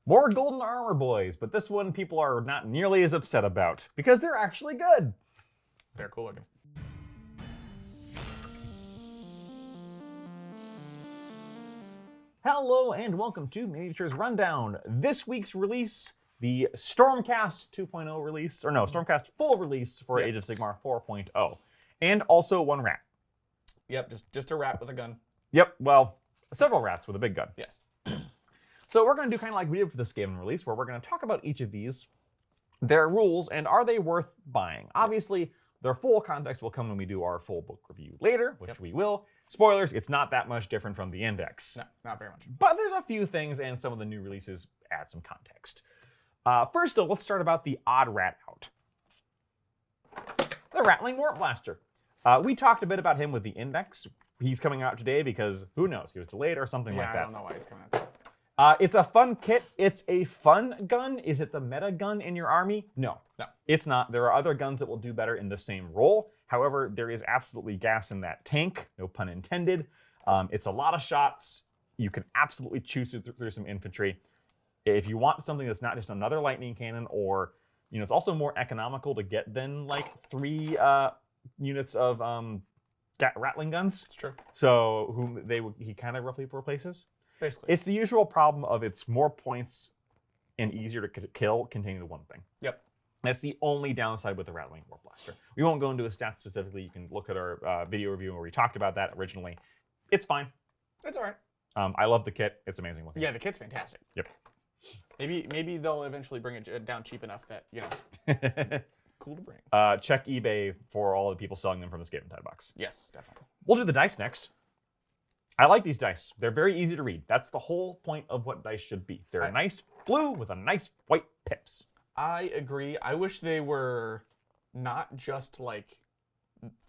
More golden armor boys, but this one people are not nearly as upset about because they're actually good. They're cool looking. Hello and welcome to Miniatures Rundown. This week's release, the Stormcast 2.0 release, or no, Stormcast full release for Age of Sigmar 4.0. And also one rat. Yep, just a rat with a gun. Yep, well, several rats with a big gun. Yes. So we're going to do kind of like we did for the Skaven release, where we're going to talk about each of these, their rules, and are they worth buying? Obviously, their full context will come when we do our full book review later, which we will. Spoilers, it's not that much different from the index. No, not very much. But there's a few things, and some of the new releases add some context. First, though, let's start about the odd rat out. The Rattling Warp Blaster. We talked a bit about him with the index. He's coming out today because, who knows, he was delayed or something like that. I don't know why he's coming out. It's a fun kit. It's a fun gun. Is it the meta gun in your army? No. No. It's not. There are other guns that will do better in the same role. However, there is absolutely gas in that tank. No pun intended. It's a lot of shots. You can absolutely choose through some infantry. If you want something that's not just another lightning cannon, or, you know, it's also more economical to get than like 3 units of rattling guns. It's true. So he kind of roughly replaces. Basically. It's the usual problem of it's more points and easier to kill containing the one thing. Yep. That's the only downside with the Rattling Warp Blaster. We won't go into his stats specifically. You can look at our video review where we talked about that originally. It's fine. It's all right. I love the kit. It's amazing looking. Yeah, the kit's fantastic. Yep. Maybe they'll eventually bring it down cheap enough that, you know, cool to bring. Check eBay for all the people selling them from the Skaventide box. Yes, definitely. We'll do the dice next. I like these dice. They're very easy to read. That's the whole point of what dice should be. They're a nice blue with a nice white pips. I agree. I wish they were not just like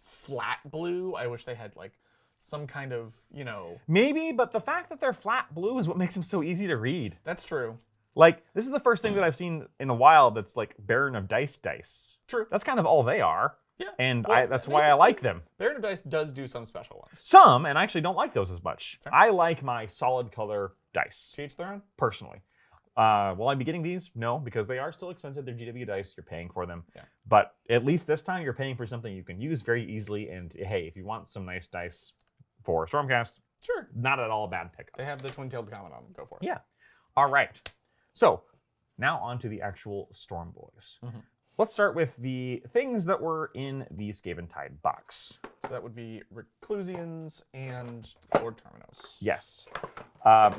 flat blue. I wish they had like some kind of, you know... Maybe, but the fact that they're flat blue is what makes them so easy to read. That's true. Like, this is the first thing that I've seen in a while that's like Baron of dice. True. That's kind of all they are. Yeah. And that's why I like them. Baron of Dice does do some special ones. Some, and I actually don't like those as much. Fair. I like my solid color dice. To each their own? Personally. Will I be getting these? No, because they are still expensive. They're GW dice. You're paying for them. Yeah. But at least this time you're paying for something you can use very easily. And hey, if you want some nice dice for Stormcast, sure, not at all a bad pickup. They have the twin-tailed comet on them. Go for it. Yeah. All right. So now on to the actual Storm Boys. Mm-hmm. Let's start with the things that were in the Skaventide box. So that would be Reclusians and Lord Terminus. Yes.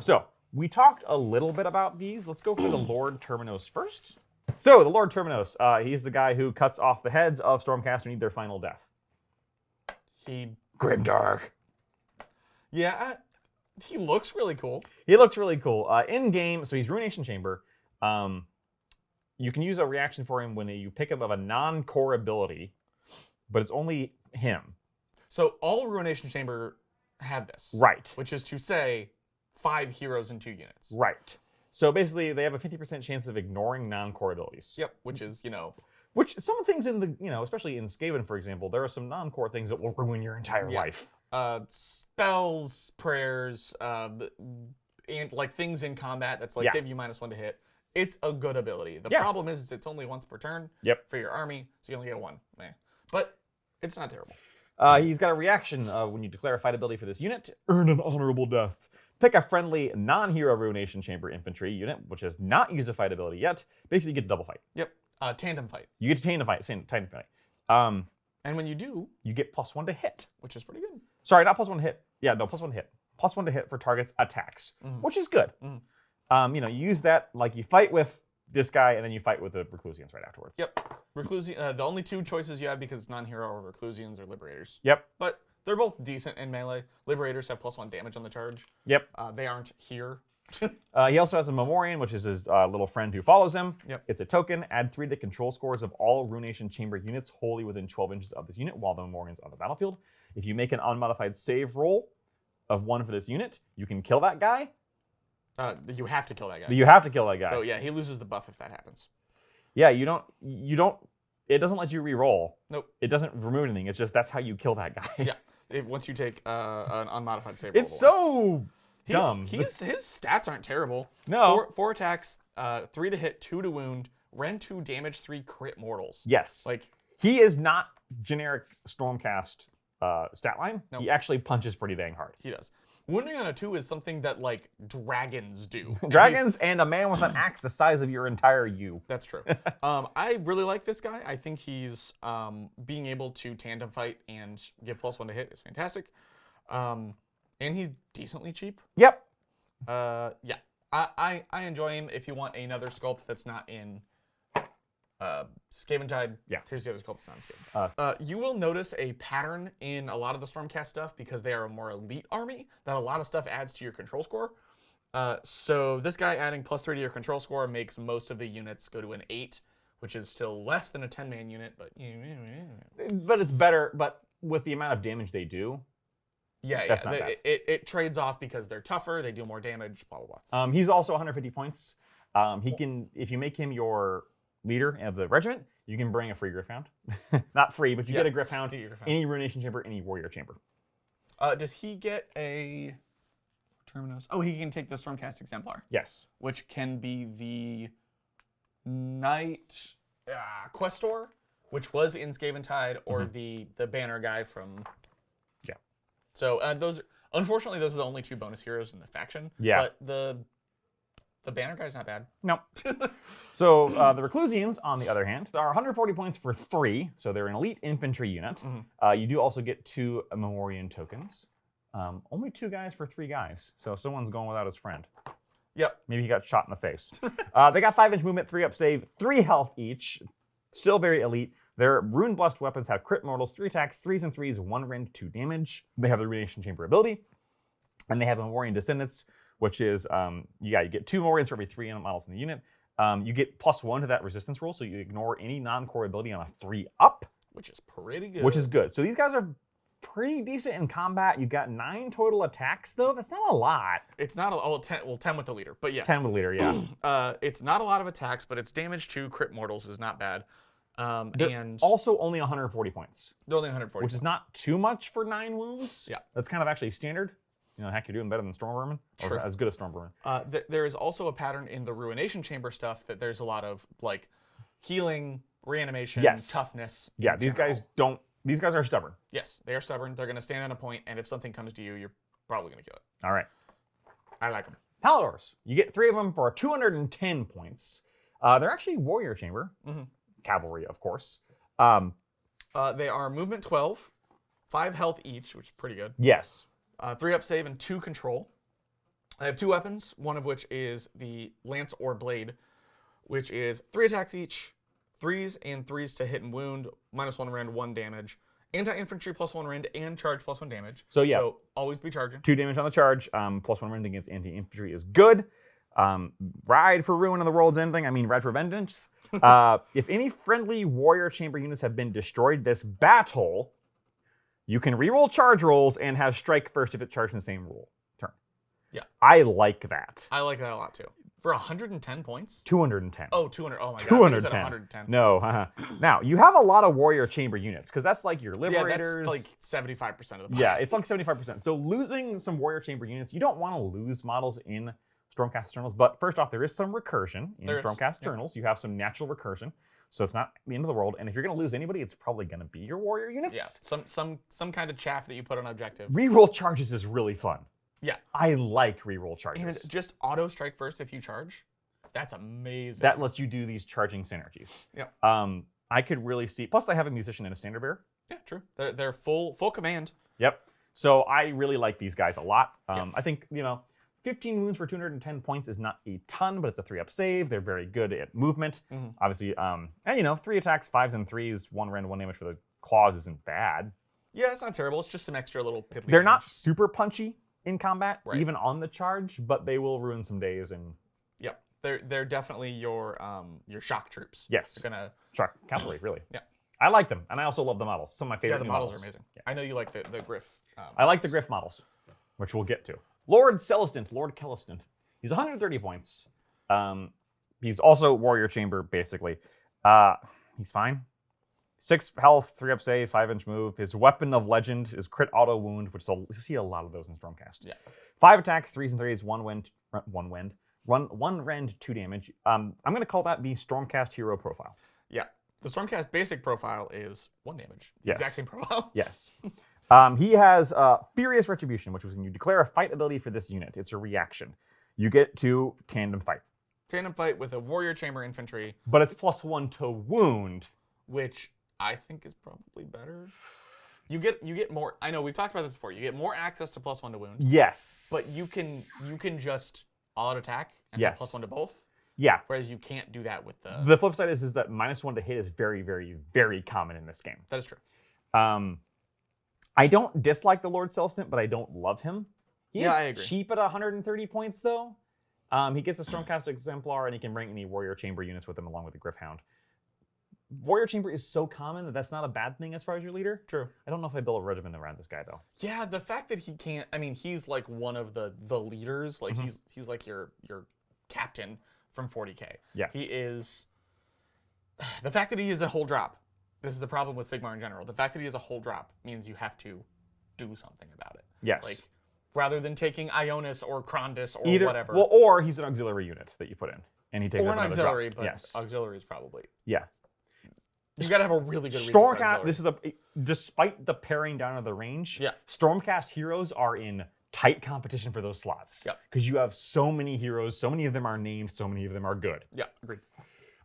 So we talked a little bit about these. Let's go for the Lord Terminus first. So the Lord Terminus, he's the guy who cuts off the heads of Stormcast who need their final death. Grimdark. Yeah, he looks really cool. He looks really cool. In game, so he's Ruination Chamber. You can use a reaction for him when you pick him of a non-core ability, but it's only him. So all Ruination Chamber have this. Right. Which is to say 5 heroes in 2 units. Right. So basically they have a 50% chance of ignoring non-core abilities. Yep, which is, you know... Which some things in the, you know, especially in Skaven, for example, there are some non-core things that will ruin your entire life. Spells, prayers, and like things in combat that's like give you -1 to hit. It's a good ability. The problem is it's only once per turn for your army, so you only get 1. But it's not terrible. He's got a reaction when you declare a fight ability for this unit. Earn an honorable death. Pick a friendly non-hero Ruination Chamber infantry unit, which has not used a fight ability yet. Basically, you get a double fight. Yep. Tandem fight. You get to tandem fight. And when you do, you get +1 to hit. Which is pretty good. Sorry, not +1 to hit. Yeah, no, +1 to hit. +1 to hit for targets attacks, which is good. You know, you use that, like you fight with this guy and then you fight with the Reclusians right afterwards. Yep. The only 2 choices you have because it's non-hero are Reclusians or Liberators. Yep. But they're both decent in melee. Liberators have +1 damage on the charge. Yep. They aren't here. He also has a Memorian, which is his little friend who follows him. Yep. It's a token. Add 3 to control scores of all Ruination Chamber units wholly within 12 inches of this unit while the Memorian's on the battlefield. If you make an unmodified save roll of 1 for this unit, you can kill that guy. You have to kill that guy. You have to kill that guy. So yeah, he loses the buff if that happens. Yeah, you don't. It doesn't let you re-roll. Nope. It doesn't remove anything. It's just that's how you kill that guy. Yeah. Once you take an unmodified save roll. It's so dumb. His stats aren't terrible. No. 4 attacks, 3 to hit, 2 to wound, Rend 2, damage 3, crit mortals. Yes. Like, he is not generic Stormcast stat line. Nope. He actually punches pretty dang hard. He does. Wounding on a 2 is something that, like, dragons do. Dragons and a man with an axe the size of your entire you. That's true. I really like this guy. I think he's being able to tandem fight and give +1 to hit is fantastic. And he's decently cheap. Yep. Yeah. I enjoy him. If you want another sculpt that's not in Skaventide, yeah. Here's the other sculpt that's not Skaventide. You will notice a pattern in a lot of the Stormcast stuff because they are a more elite army that a lot of stuff adds to your control score. So this guy adding +3 to your control score makes most of the units go to an 8, which is still less than a 10-man unit, but it's better. But with the amount of damage they do, it trades off because they're tougher, they do more damage, blah blah blah. He's also 150 points. He can, if you make him your leader of the regiment, you can bring a free Gryph-hound. Not free, but you get a Gryph-hound, any Ruination Chamber, any Warrior Chamber. Does he get a Terminus? Oh, he can take the Stormcast Exemplar. Yes. Which can be the Knight Questor, which was in Skaventide, or the banner guy from... Yeah. So unfortunately, those are the only 2 bonus heroes in the faction. Yeah. But the banner guy's not bad. No. So the Reclusians, on the other hand, are 140 points for 3, so they're an elite infantry unit. You do also get 2 Memorian tokens. Only 2 guys for 3 guys, so someone's going without his friend. Yep. Maybe he got shot in the face. They got 5-inch movement, 3 up save, 3 health each. Still very elite. Their Rune-blessed weapons have crit mortals, 3 attacks, 3s and 3s, 1 rend, 2 damage. They have the Ruination Chamber ability, and they have Memorian Descendants, which is, you get 2 Memorians for every 3 models in the unit. You get +1 to that resistance roll, so you ignore any non-core ability on a 3 up. Which is pretty good. Which is good. So these guys are pretty decent in combat. You've got 9 total attacks, though. That's not a lot. It's not 10 with the leader, but yeah. 10 with the leader, yeah. It's not a lot of attacks, but its damage to crit mortals is not bad. And also only 140 points. They're only 140 Which is not too much for 9 wounds. Yeah. That's kind of actually standard. You know, heck, you're doing better than Stormvermin. Or as good as Stormvermin. There is also a pattern in the Ruination Chamber stuff that there's a lot of, like, healing, reanimation, toughness. Yeah, these guys are stubborn. Yes, they are stubborn. They're going to stand on a point, and if something comes to you, you're probably going to kill it. All right. I like them. Paladors. You get 3 of them for 210 points. They're actually Warrior Chamber. Cavalry, of course. They are movement 12, 5 health each, which is pretty good. Yes. 3 up save and 2 control. I have 2 weapons, one of which is the Lance or Blade, which is 3 attacks each, 3s and 3s to hit and wound, -1 rend, 1 damage, anti-infantry +1 rend, and charge +1 damage. So yeah. So always be charging. 2 damage on the charge. +1 rend against anti-infantry is good. Ride for Ruin of the World's Ending. I mean, ride for Vengeance. If any friendly Warrior Chamber units have been destroyed this battle, you can reroll charge rolls and have strike first if it charged in the same turn. Yeah. I like that. I like that a lot too. For 110 points? 210. Oh, 200. Oh my god. 210. 110. No. Now, you have a lot of Warrior Chamber units because that's like your Liberators. Yeah, that's like 75% of the battle. Yeah, it's like 75%. So losing some Warrior Chamber units, you don't want to lose models in Stormcast Eternals. But first off, there is some recursion in Stormcast Eternals. You have some natural recursion. So it's not the end of the world. And if you're going to lose anybody, it's probably going to be your Warrior units. Yeah, some kind of chaff that you put on objective. Reroll charges is really fun. Yeah. I like reroll charges. And just auto strike first if you charge. That's amazing. That lets you do these charging synergies. Yeah. I could really see. Plus, they have a musician and a standard bearer. Yeah, true. They're full command. Yep. So I really like these guys a lot. I think 15 wounds for 210 points is not a ton, but it's a 3-up save. They're very good at movement. Obviously, and 3 attacks, 5s and 3s, 1 rend, 1 damage for the claws isn't bad. Yeah, it's not terrible. It's just some extra little piddly They're damage. not super punchy in combat, even on the charge, but they will ruin some days. And yep, they're definitely your shock troops. Yes, they're gonna shock cavalry, really. Yeah, I like them, and I also love the models. Some of my favorite. Yeah, the models are amazing. Yeah. I know you like the Gryph. I like the Gryph models, which we'll get to. Lord Celestant. He's 130 points. He's also Warrior Chamber, basically. He's fine. 6 health, 3-up save, 5-inch move. His weapon of legend is crit auto wound, which you see a lot of those in Stormcast. Yeah. 5 attacks, 3s and 3s, 1 wind, One rend, 2 damage. I'm going to call that the Stormcast hero profile. Yeah. The Stormcast basic profile is 1 damage. The exact same profile. Yes. He has Furious Retribution, which was when you declare a fight ability for this unit. It's a reaction. You get to tandem fight. Tandem fight with a Warrior Chamber Infantry. But it's +1 to wound. Which I think is probably better. You get more. I know we've talked about this before. You get more access to +1 to wound. Yes. But you can just all-out attack and have +1 to both. Yeah. Whereas you can't do that with the. The flip side is that -1 to hit is very, very, very common in this game. That is true. I don't dislike the Lord Celestant, but I don't love him. I agree. Cheap at 130 points though. He gets a Stormcast Exemplar, and he can bring any Warrior Chamber units with him along with the Gryph-hound. Warrior Chamber is so common that that's not a bad thing as far as your leader. True. I don't know if I build a regiment around this guy though. Yeah, the fact that he can't. I mean, he's like one of the leaders. Like he's like your captain from 40k. Yeah. He is. The fact that he is a whole drop. This is the problem with Sigmar in general. The fact that he is a whole drop means you have to do something about it. Yes. Like rather than taking Ionis or Krondus or whatever. Well, or he's an auxiliary unit that you put in, and he takes or an auxiliary, drop. but auxiliary is probably. Yeah. You gotta have a really good reason for Stormcast. This is despite the paring down of the range. Yeah. Stormcast heroes are in tight competition for those slots. Yeah. Because you have so many heroes, so many of them are named, so many of them are good. Yeah, agreed.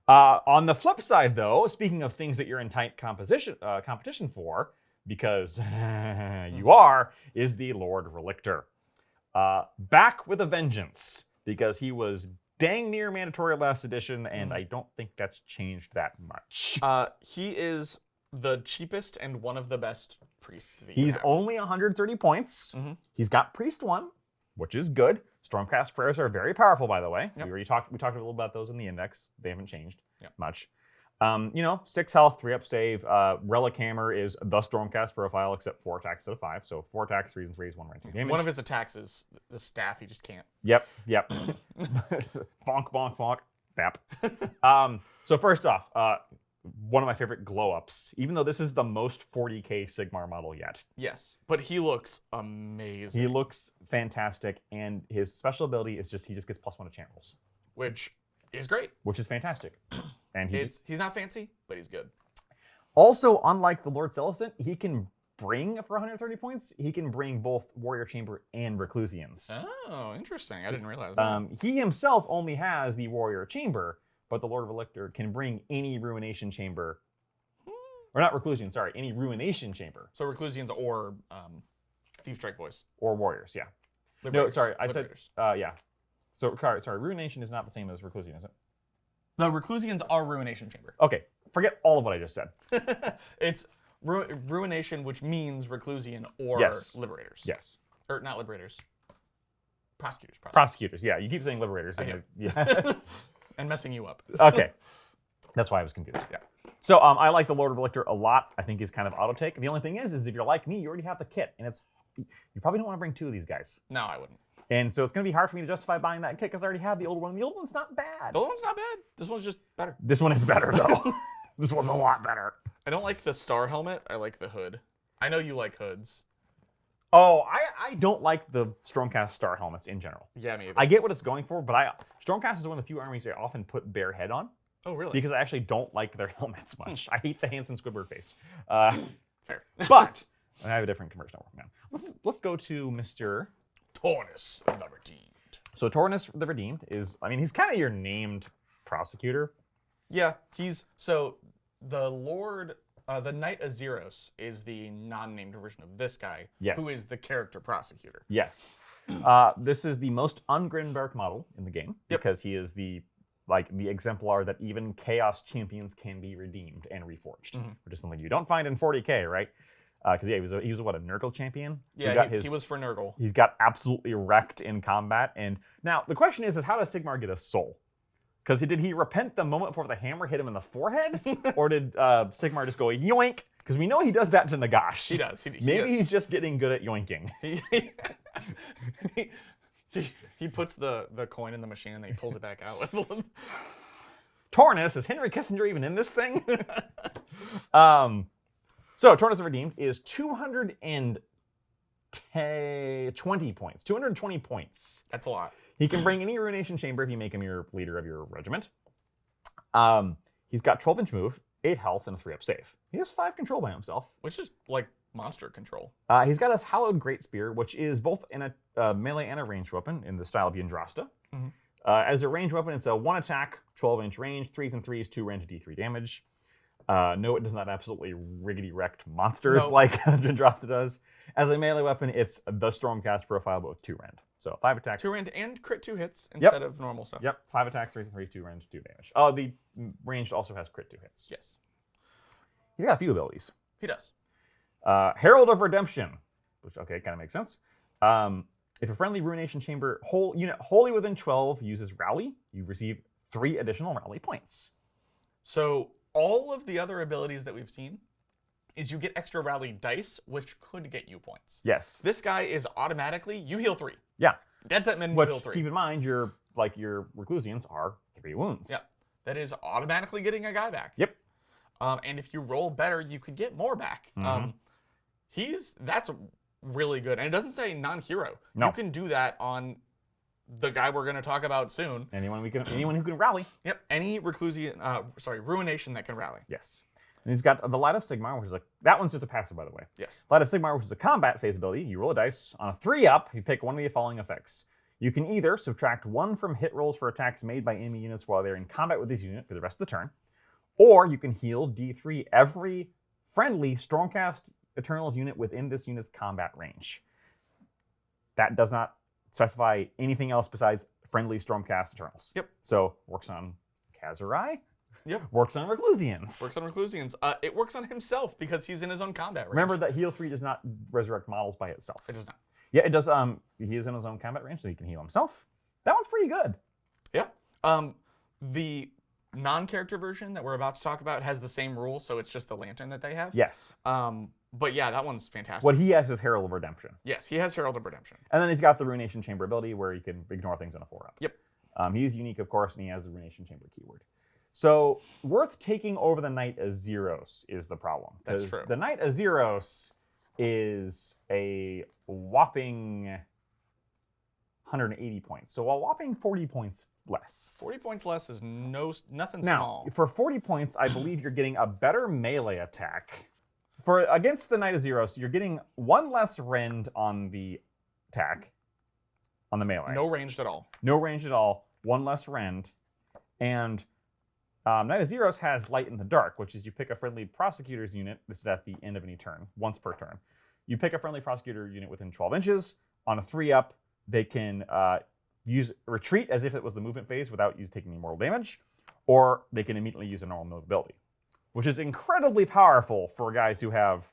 On the flip side, though, speaking of things that you're in tight competition for, because you are, is the Lord Relictor. Back with a vengeance, because he was dang near mandatory last edition, and I don't think that's changed that much. He is the cheapest and one of the best priests. He's only 130 points. He's got Priest 1, which is good. Stormcast prayers are very powerful, by the way. Yep. We talked a little about those in the index. They haven't changed much. 6 health, 3 up save. Relic Hammer is the Stormcast profile, except 4 attacks out of 5. So 4 attacks, 3 and 3 is 1 rank 2 damage. One of his attacks is the staff. He just can't. Yep. Bonk, bonk, bonk. Bap. So first off, one of my favorite glow-ups, even though this is the most 40k Sigmar model yet. Yes, but he looks amazing. He looks fantastic, and his special ability is he just gets +1 to chant rolls. Which is great. Which is fantastic. And he's not fancy, but he's good. Also, unlike the Lord Celestant, he can bring, for 130 points, he can bring both Warrior Chamber and Reclusians. Oh, interesting. I didn't realize that. He himself only has the Warrior Chamber, but the Lord Relictor can bring any Ruination Chamber. Or not Reclusian, sorry, any Ruination Chamber. So Reclusians or Deep Strike Boys. Or Warriors, yeah. Liberators. No, sorry, I Liberators. said, yeah. So, sorry, Ruination is not the same as Reclusian, is it? The Reclusians are Ruination Chamber. Okay, forget all of what I just said. It's Ruination, which means Reclusian or Liberators. Yes. Or not Liberators. Prosecutors. Prosecutors, yeah. You keep saying Liberators. Yeah. And messing you up. Okay. That's why I was confused. Yeah. So I like the Lord Relictor a lot. I think he's kind of auto-take. The only thing is if you're like me, you already have the kit, and you probably don't want to bring 2 of these guys. No, I wouldn't. And so it's going to be hard for me to justify buying that kit because I already have the old one. The old one's not bad. The old one's not bad. This one's just better. This one is better, though. This one's a lot better. I don't like the star helmet. I like the hood. I know you like hoods. Oh, I don't like the Stormcast star helmets in general. Yeah, me either. I get what it's going for, but Stormcast is one of the few armies I often put bare head on. Oh, really? Because I actually don't like their helmets much. I hate the Hanson Squidward face. Fair. But I have a different commercial network now. Let's go to Mr. Tornus the Redeemed. So Tornus the Redeemed is, he's kind of your named prosecutor. Yeah, the Lord, the Knight Azeros is the non-named version of this guy, who is the character prosecutor. Yes. This is the most ungrimdark model in the game because he is the exemplar that even Chaos Champions can be redeemed and reforged, which is something you don't find in 40k, right? Because he was a Nurgle champion. Yeah, he was for Nurgle. He's got absolutely wrecked in combat, and now the question is how does Sigmar get a soul? Because did he repent the moment before the hammer hit him in the forehead, or did Sigmar just go yoink? Because we know he does that to Nagash. He does. Maybe he's just getting good at yoinking. He puts the coin in the machine and then he pulls it back out. Tornus, is Henry Kissinger even in this thing? So Tornus the Redeemed is 220 points. 220 points. That's a lot. He can bring any Ruination Chamber if you make him your leader of your regiment. He's got 12-inch move, 8 health, and a 3-up save. He has 5 control by himself. Which is like monster control. He's got his Hallowed Great Spear, which is both in a melee and a ranged weapon in the style of Yndrasta. Mm-hmm. As a ranged weapon, it's a 1 attack, 12-inch range, 3s and 3s, 2 range, D3 damage. No, it does not absolutely riggedy-wrecked monsters like Yndrasta does. As a melee weapon, it's the Stormcast profile, but with 2 rend. So 5 attacks. 2 rend and crit 2 hits instead of normal stuff. Yep, 5 attacks, 3s and 3s, 2 range, 2 damage. Oh, the ranged also has crit 2 hits. Yes. He's got a few abilities. He does. Herald of Redemption, which, okay, kind of makes sense. If a friendly Ruination Chamber unit wholly within 12 uses Rally, you receive 3 additional Rally points. So all of the other abilities that we've seen is you get extra Rally dice, which could get you points. Yes. This guy is automatically, you heal 3. Yeah. Dead Set Men which, heal 3. Keep in mind, your Reclusians are 3 wounds. Yeah. That is automatically getting a guy back. Yep. And if you roll better, you could get more back. Mm-hmm. That's really good. And it doesn't say non-hero. No. You can do that on the guy we're going to talk about soon. Anyone who can rally. Yep. Any Ruination that can rally. Yes. And he's got the Light of Sigmar, which is that one's just a passive, by the way. Yes. Light of Sigmar, which is a combat phase ability. You roll a dice. On a 3-up, you pick one of the following effects. You can either subtract 1 from hit rolls for attacks made by enemy units while they're in combat with this unit for the rest of the turn. Or you can heal D3 every friendly Stormcast Eternals unit within this unit's combat range. That does not specify anything else besides friendly Stormcast Eternals. Yep. So, works on Kazurai. Yep. Works on Reclusians. Works on Reclusians. It works on himself because he's in his own combat range. Remember that heal 3 does not resurrect models by itself. It does not. Yeah, it does. He is in his own combat range, so he can heal himself. That one's pretty good. Yeah. The non-character version that we're about to talk about has the same rule, so it's just the lantern that they have. Yes. But yeah, that one's fantastic. What he has is Herald of Redemption. Yes, he has Herald of Redemption. And then he's got the Ruination Chamber ability where he can ignore things on a 4-up. Yep. He's unique, of course, and he has the Ruination Chamber keyword. So, worth taking over the Knight Azeros is the problem. That's true. The Knight Azeros is a whopping 180 points. So, a whopping 40 points less. 40 points less is nothing now, small. For 40 points, I believe you're getting a better melee attack. Against the Knight Azeros, you're getting 1 less rend on the attack, on the melee. No ranged at all. No range at all, 1 less rend. And Knight Azeros has Light in the Dark, which is you pick a friendly Prosecutor's unit. This is at the end of any turn, once per turn. You pick a friendly Prosecutor unit within 12 inches. On a 3-up, they can use Retreat as if it was the movement phase without taking any mortal damage, or they can immediately use a normal move ability, which is incredibly powerful for guys who have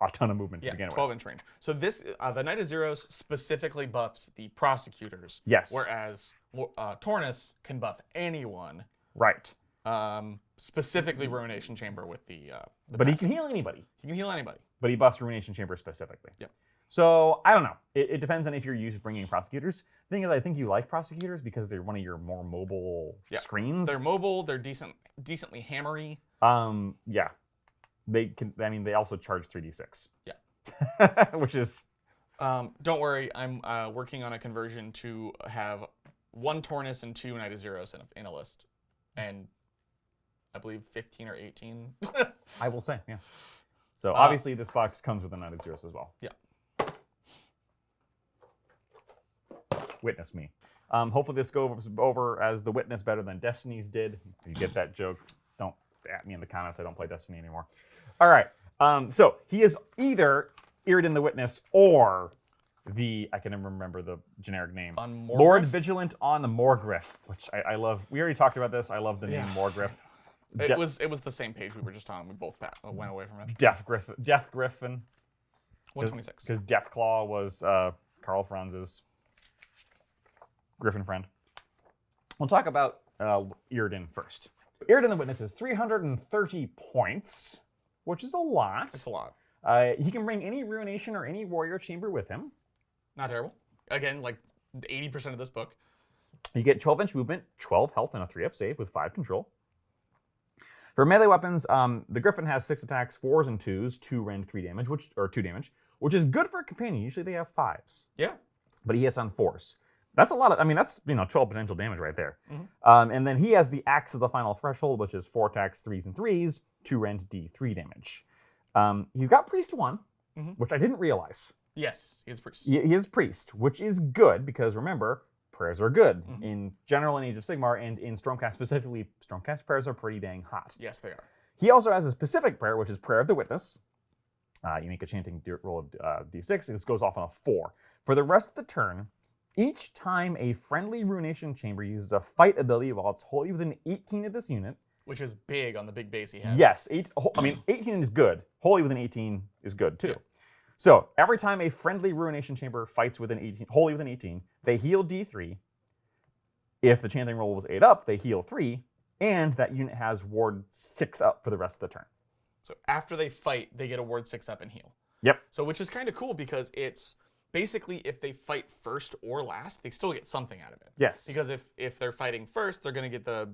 a ton of movement to begin with. 12-inch range. So this, the Knight Azeros specifically buffs the Prosecutors. Yes. Whereas Tornus can buff anyone. Right. Specifically Ruination Chamber with the but passive. He can heal anybody. He can heal anybody. But he buffs Ruination Chamber specifically. Yep. So, I don't know. It depends on if you're used to bringing Prosecutors. The thing is, I think you like Prosecutors because they're one of your more mobile screens. They're mobile. They're decently hammery. Yeah. They also charge 3d6. Yeah. Which is... don't worry. I'm working on a conversion to have 1 Tornus and 2 Knight Azeros in a list. And I believe 15 or 18. I will say, yeah. So, obviously, this box comes with a Knight Azeros as well. Yeah. Witness me. Hopefully this goes over as the Witness better than Destiny's did. If you get that joke, don't at me in the comments. I don't play Destiny anymore. All right. So he is either Iridan the Witness or I can never remember the generic name. Lord Vigilant on Morgriff, which I love. We already talked about this. I love the name Morgriff. It was the same page we were just on. We both went away from it. Death Griffin. 126. Because Deathclaw was Karl Franz's Griffin friend. We'll talk about Iridan first. Iridan the Witness is 330 points, which is a lot. It's a lot. He can bring any Ruination or any Warrior Chamber with him. Not terrible. Again, like 80% of this book. You get 12-inch movement, 12 health, and a 3-up save with 5 control. For melee weapons, the Griffin has 6 attacks, 4s and 2s, 2 rend, 3 damage, 2 damage, which is good for a companion. Usually they have 5s. Yeah. But he hits on 4s. That's a lot of, I mean, that's, 12 potential damage right there. And then he has the Axe of the Final Threshold, which is 4 attacks, 3s and 3s, 2 rend, D3 damage. He's got Priest 1, which I didn't realize. Yes, he is Priest. He is Priest, which is good because, remember, prayers are good. In general, in Age of Sigmar, and in Stormcast specifically, Stormcast prayers are pretty dang hot. Yes, they are. He also has a specific prayer, which is Prayer of the Witness. You make a chanting roll of D6, and this goes off on a 4. For the rest of the turn, each time a friendly Ruination Chamber uses a fight ability while it's wholly within 18 of this unit. Which is big on the big base he has. Yes, 18 is good. Wholly within 18 is good, too. Yeah. So, every time a friendly Ruination Chamber fights within 18, wholly within 18, they heal D3. If the chanting roll was 8 up, they heal 3. And that unit has ward 6 up for the rest of the turn. So after they fight, they get a ward 6 up and heal. Yep. So which is kind of cool because it's basically if they fight first or last, they still get something out of it. Yes. Because if they're fighting first, they're going to get the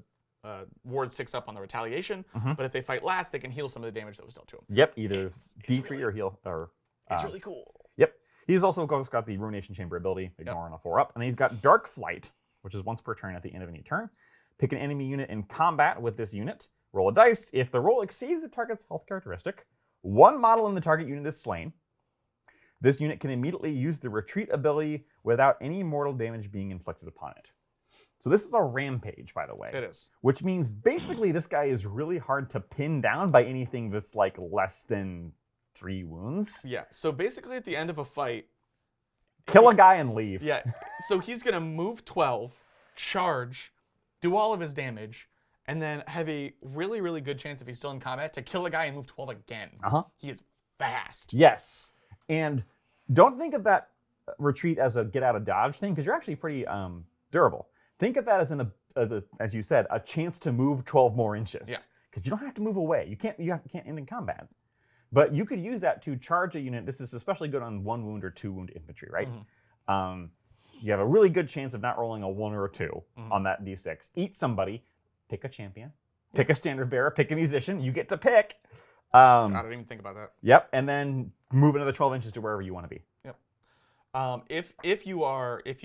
ward 6 up on the retaliation. But if they fight last, they can heal some of the damage that was dealt to them. Yep, either D3 really, or heal. Or it's really cool. Yep. He's also got the Ruination Chamber ability, ignoring a 4 up. And then he's got Dark Flight, which is once per turn at the end of any turn. Pick an enemy unit in combat with this unit. Roll a dice. If the roll exceeds the target's health characteristic, one model in the target unit is slain. This unit can immediately use the retreat ability without any mortal damage being inflicted upon it. So this is a rampage, by the way. It is. Which means basically this guy is really hard to pin down by anything that's like less than 3 wounds. Yeah, so basically at the end of a fight... Kill a guy and leave. Yeah, so he's going to move 12, charge, do all of his damage, and then have a really, really good chance if he's still in combat to kill a guy and move 12 again. He is fast. Yes. And don't think of that retreat as a get-out-of-dodge thing, because you're actually pretty durable. Think of that as you said, a chance to move 12 more inches. Yeah. Because you don't have to move away. You can't end in combat. But you could use that to charge a unit. This is especially good on 1 wound or 2 wound infantry, right? You have a really good chance of not rolling a 1 or a 2 on that D6. Eat somebody. Pick a champion. Pick a standard bearer. Pick a musician. You get to pick. I didn't even think about that. Yep. And then move another 12 inches to wherever you want to be. Yep. If you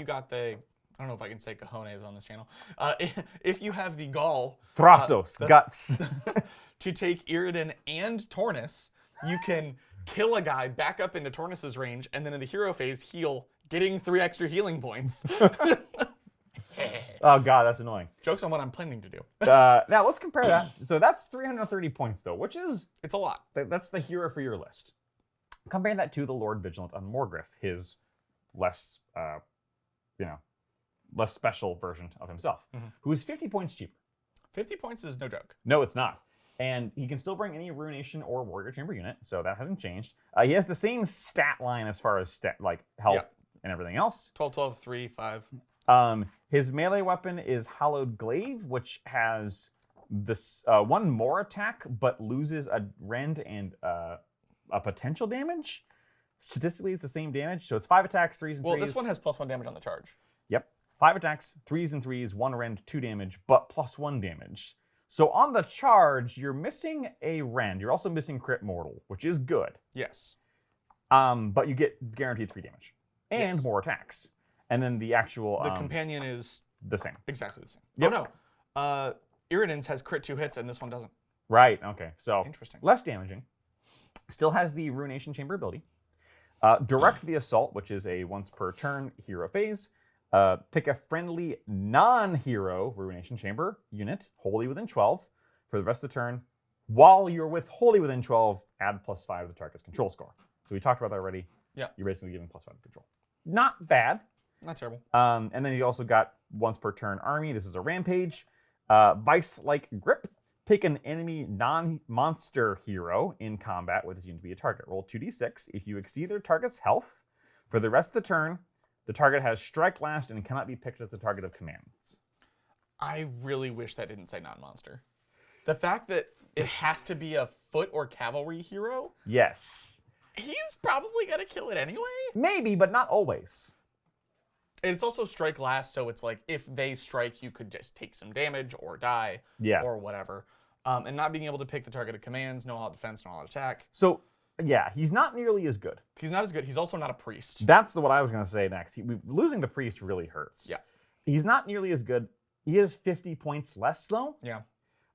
got the, I don't know if I can say cojones on this channel. If you have the gall. Thrasos. Guts. to take Iridan and Tornus, you can kill a guy, back up into Tornus's range, and then in the hero phase heal, getting 3 extra healing points. Oh god, that's annoying. Joke's on what I'm planning to do. Now let's compare that. So that's 330 points though, which is... It's a lot. That's the hero for your list. Compare that to the Lord Vigilant on Morgriff, his less, less special version of himself, who is 50 points cheaper. 50 points is no joke. No, it's not. And he can still bring any Ruination or Warrior Chamber unit, so that hasn't changed. He has the same stat line as far as health and everything else. 12, 12, 3, 5. His melee weapon is Hallowed Glaive, which has this 1 more attack, but loses a rend and a potential damage. Statistically, it's the same damage, so it's 5 attacks, 3s and 3s. Well, this one has +1 damage on the charge. Yep. 5 attacks, 3s and 3s, 1 rend, 2 damage, but +1 damage. So on the charge, you're missing a rend. You're also missing crit mortal, which is good. Yes. But you get guaranteed 3 damage and more attacks. And then the actual... The companion is... the same. Exactly the same. Yep. Oh, no. Iridan's has crit 2 hits, and this one doesn't. Right, okay. So, interesting. Less damaging. Still has the Ruination Chamber ability. Direct the Assault, which is a once per turn hero phase. Pick a friendly non-hero Ruination Chamber unit, wholly within 12, for the rest of the turn. While you're with wholly within 12, add +5 to the target's control score. So we talked about that already. Yeah. You're basically giving +5 to control. Not bad. Not terrible. And then you also got once per turn army. This is a rampage. Vice-like grip. Pick an enemy non-monster hero in combat with this unit to be a target. Roll 2d6. If you exceed their target's health, for the rest of the turn, the target has strike last and cannot be picked as the target of commands. I really wish that didn't say non-monster. The fact that it has to be a foot or cavalry hero? Yes. He's probably going to kill it anyway? Maybe, but not always. It's also strike last, so it's like if they strike, you could just take some damage or die or whatever. And not being able to pick the target of commands, no all defense, no all attack. So Yeah, he's not nearly as good. He's not as good. He's also not a priest. That's what I was going to say next. Losing the priest really hurts. Yeah. He's not nearly as good. He has 50 points less, though. Yeah.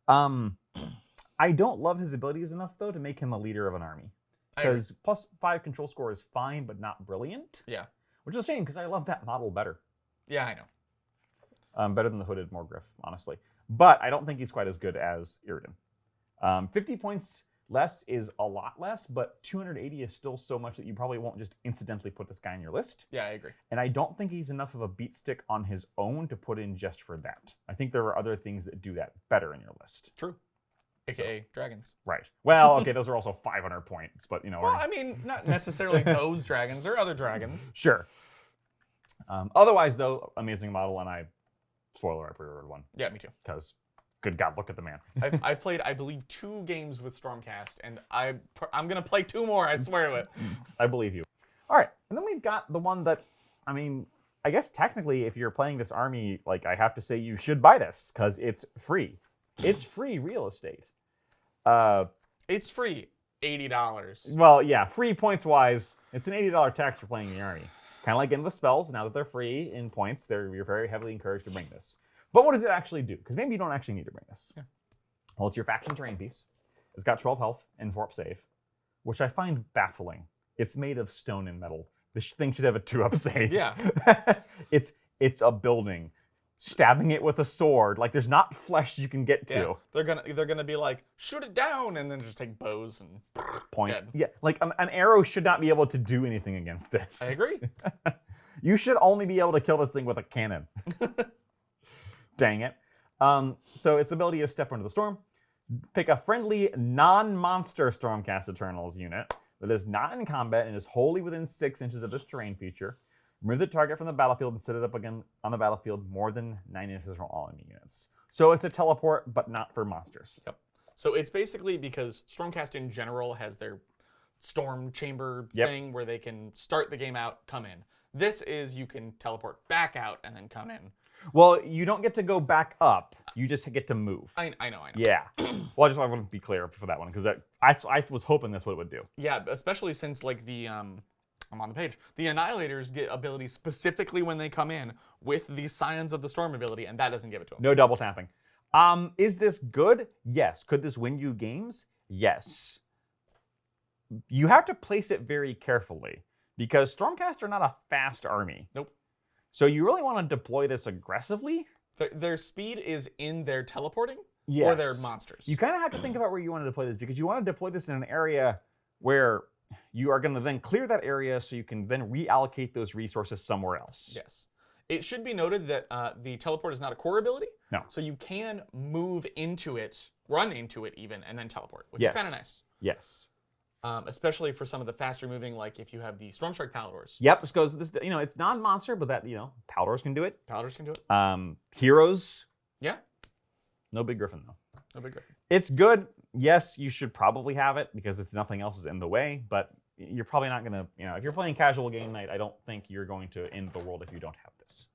I don't love his abilities enough, though, to make him a leader of an army. Because +5 control score is fine, but not brilliant. Yeah. Which is a shame, because I love that model better. Yeah, I know. Better than the Hooded Morgriff, honestly. But I don't think he's quite as good as Irridan. 50 points less is a lot less, but 280 is still so much that you probably won't just incidentally put this guy on your list. Yeah, I agree. And I don't think he's enough of a beat stick on his own to put in just for that. I think there are other things that do that better in your list. True. AKA dragons. Right. Well, okay, those are also 500 points, but Well, I mean, not necessarily those dragons. There are other dragons. Sure. Otherwise, though, amazing model, and I pre-ordered one. Yeah, me too. Because, good God, look at the man. I've played, I believe, 2 games with Stormcast, and I'm going to play 2 more, I swear to it. I believe you. All right, and then we've got the one that, I mean, I guess technically, if you're playing this army, like, I have to say you should buy this, because it's free. It's free real estate. It's free. $80. Well, yeah, free points-wise, it's an $80 tax for playing the army. Kind of like Endless Spells, now that they're free in points, you're very heavily encouraged to bring this. But what does it actually do? Because maybe you don't actually need to bring this. Yeah. Well, it's your faction terrain piece. It's got 12 health and 4-up save, which I find baffling. It's made of stone and metal. This thing should have a 2-up save. Yeah. It's a building. Stabbing it with a sword, like there's not flesh you can get to. Yeah. They're gonna be like, shoot it down, and then just take bows and point. Dead. Yeah, like an arrow should not be able to do anything against this. I agree. You should only be able to kill this thing with a cannon. Dang it. So its ability is Step Into the Storm. Pick a friendly, non-monster Stormcast Eternals unit that is not in combat and is wholly within 6 inches of this terrain feature. Remove the target from the battlefield and set it up again on the battlefield more than 9 inches from all enemy units. So it's a teleport, but not for monsters. Yep. So it's basically because Stormcast in general has their storm chamber thing where they can start the game out, come in. This is you can teleport back out and then come in. Well, you don't get to go back up. You just get to move. I know. Yeah. Well, I just want to be clear for that one because I was hoping that's what it would do. Yeah, especially since like the I'm on the page. The Annihilators get abilities specifically when they come in with the Scions of the Storm ability, and that doesn't give it to them. No double tapping. Is this good? Yes. Could this win you games? Yes. You have to place it very carefully because Stormcast are not a fast army. Nope. So you really want to deploy this aggressively. Their speed is in their teleporting yes. or their monsters. You kind of have to think about where you want to deploy this because you want to deploy this in an area where you are going to then clear that area so you can then reallocate those resources somewhere else. Yes. It should be noted that the teleport is not a core ability. No. So you can move into it, run into it even, and then teleport, which yes. is kind of nice. Yes. Especially for some of the faster moving, like if you have the Stormstrike Paladors. Yep, because this, it's non-monster, but that, Paladors can do it. Paladors can do it. Heroes. Yeah. No Big Griffin, though. No Big Griffin. It's good. Yes, you should probably have it because it's nothing else is in the way, but you're probably not going to, if you're playing casual game night, I don't think you're going to end the world if you don't have this.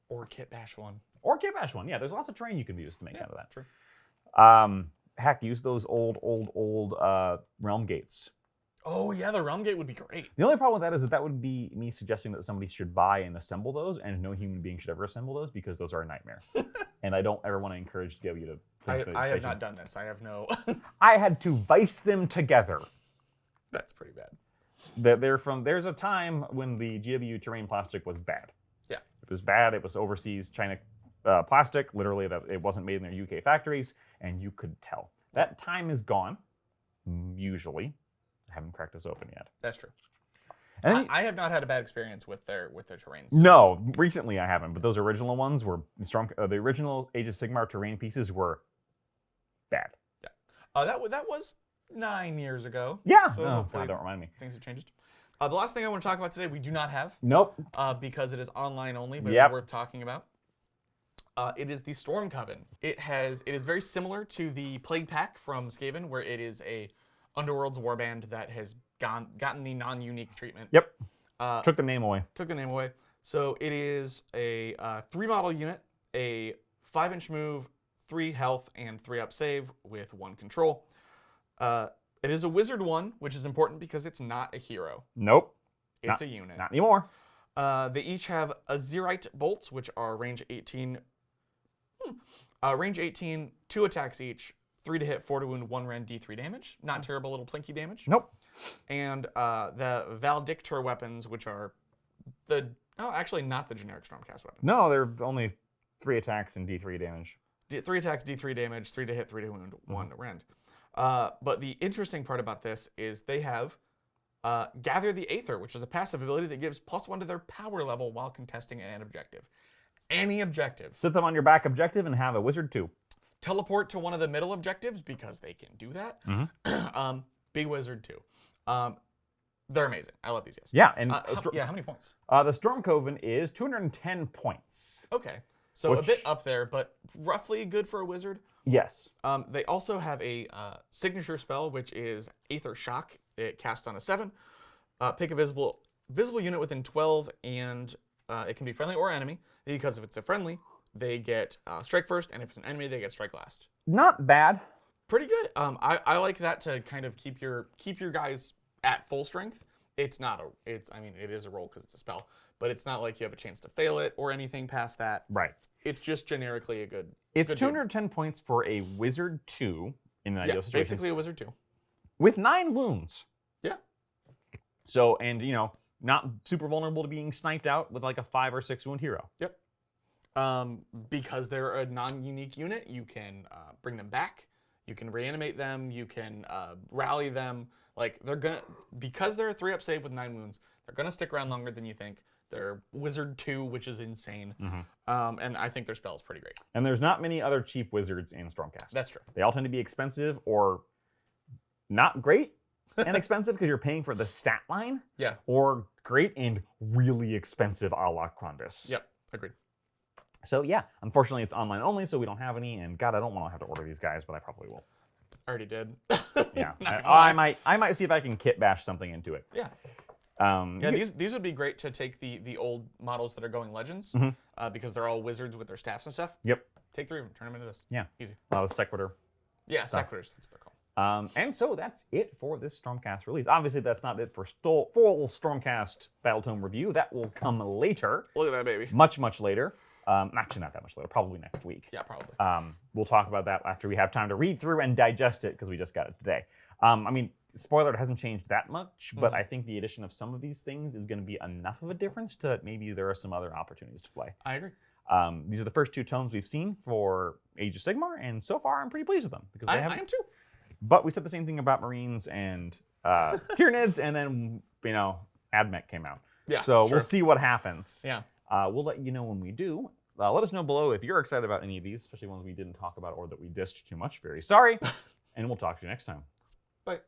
Or Kit Bash 1. Or Kit Bash 1. Yeah, there's lots of terrain you can use to make out of that. True. Heck, use those old realm gates. Oh, yeah, the realm gate would be great. The only problem with that is that would be me suggesting that somebody should buy and assemble those, and no human being should ever assemble those because those are a nightmare. And I don't ever want to encourage you to... I have not done this. I have no... I had to vice them together. That's pretty bad. There's a time when the GW terrain plastic was bad. Yeah. It was bad. It was overseas China plastic, literally that it wasn't made in their UK factories, and you could tell. That time is gone, usually. I haven't cracked this open yet. That's true. And I have not had a bad experience with their terrain. No, recently I haven't, but those original ones were strong. The original Age of Sigmar terrain pieces were bad. Yeah. That was 9 years ago. Yeah. So God, don't remind me. Things have changed. The last thing I want to talk about today, we do not have. Nope. Because it is online only, but it's worth talking about. It is the Storm Coven. It is very similar to the Plague Pack from Skaven, where it is a Underworld's warband that has gotten the non-unique treatment. Yep. Took the name away. Took the name away. So it is a 3-model unit, a 5-inch move, 3 health, and 3-up save with 1 control. It is a wizard 1, which is important because it's not a hero. Nope. It's a unit. Not anymore. They each have Azerite bolts, which are range 18. Range 18, 2 attacks each, 3 to hit, 4 to wound, 1 rend, D3 damage. Not terrible little plinky damage. Nope. And the Valedictor weapons, which are actually not the generic Stormcast weapons. No, they're only 3 attacks and D3 damage. 3 attacks, D3 damage, 3 to hit, 3 to wound, 1 rend. But the interesting part about this is they have Gather the Aether, which is a passive ability that gives +1 to their power level while contesting an objective. Any objective. Sit them on your back objective and have a wizard 2. Teleport to one of the middle objectives because they can do that. Mm-hmm. Be wizard 2. They're amazing. I love these guys. Yeah, and how many points? The Storm Coven is 210 points. Okay, so a bit up there, but roughly good for a wizard. Yes. They also have a signature spell, which is Aether Shock. It casts on a 7. Pick a visible unit within 12, and it can be friendly or enemy. Because if it's a friendly, they get strike first, and if it's an enemy, they get strike last. Not bad. Pretty good. I like that to kind of keep your guys at full strength. It is a roll because it's a spell, but it's not like you have a chance to fail it or anything past that. Right. It's just generically a good. It's 210 points for a wizard 2 in an ideal situation. Basically a wizard 2. With 9 wounds. Yeah. So, and not super vulnerable to being sniped out with like a 5 or 6 wound hero. Yep. Because they're a non-unique unit, you can bring them back. You can reanimate them. You can rally them. Like because they're a 3-up save with 9 wounds, they're gonna stick around longer than you think. They're wizard 2, which is insane. Mm-hmm. And I think their spell is pretty great. And there's not many other cheap wizards in Stormcast. That's true. They all tend to be expensive or not great and expensive because you're paying for the stat line. Yeah. Or great and really expensive a la Krondus. Yep. Agreed. So yeah, unfortunately it's online only, so we don't have any. And God, I don't want to have to order these guys, but I probably will. Already did. Yeah. I might see if I can kit bash something into it. Yeah. These would be great to take the old models that are going Legends, because they're all wizards with their staffs and stuff. Yep. Take 3 of them, turn them into this. Yeah. Easy. The Sequitur. Yeah, Sequiturs, that's what they're called. And so that's it for this Stormcast release. Obviously, that's not it for full Stormcast Battletome review. That will come later. Look at that baby. Much, much later. Actually, not that much later. Probably next week. Yeah, probably. We'll talk about that after we have time to read through and digest it, because we just got it today. Spoiler, it hasn't changed that much, but I think the addition of some of these things is going to be enough of a difference to maybe there are some other opportunities to play. I agree. These are the first 2 tomes we've seen for Age of Sigmar, and so far I'm pretty pleased with them. Because I am too. But we said the same thing about Marines and Tyranids, and then, AdMech came out. Yeah, so we'll see what happens. Yeah. We'll let you know when we do. Let us know below if you're excited about any of these, especially ones we didn't talk about or that we dissed too much. Very sorry. And we'll talk to you next time. Bye.